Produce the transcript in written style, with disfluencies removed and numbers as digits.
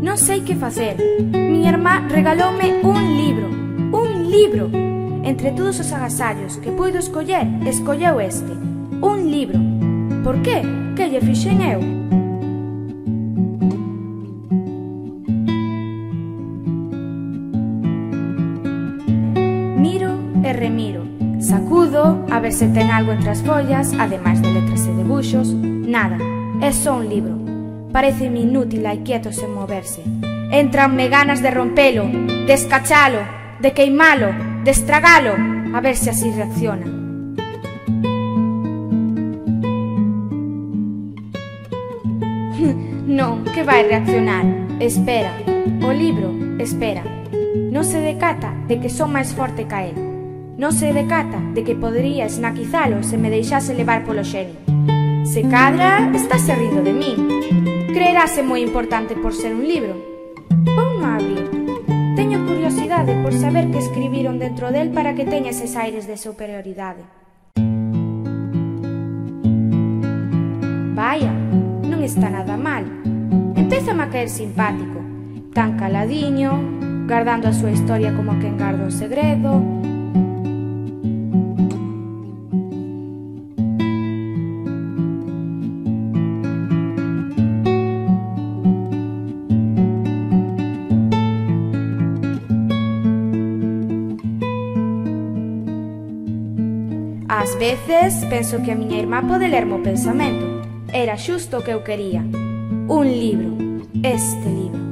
Non sei que facer. Miña irmá regaloume un libro. Un libro! Entre todos os agasallos que puido escoller, escolleu este. Un libro. Por que? Que lle fixen eu? Miro e remiro. Sacudo a ver se ten algo entre as follas, ademais de letras e debuxos. Nada. É só un libro. Pareceme inútil e quieto sen moverse. Entranme ganas de rompelo, de escachalo, de queimalo, de estragalo, a ver se así reacciona. Non, que vai reaccionar? Espera, o libro espera. Non se decata de que son máis forte ca el. Non se decata de que podería esnaquizalo se me deixase levar polo xenio. Se cadra, estáse rindo de min. Creerase moi importante por ser un libro. Vou non abrir. Teño curiosidade por saber que escribiron dentro del para que teña eses aires de superioridade. Vaya, non está nada mal. Empézame a caer simpático. Tan caladiño, guardando a súa historia como quen garda un segredo. Ás veces penso que a miña irmá pode lerme o pensamento. Era xusto o que eu quería. Un libro. Este libro.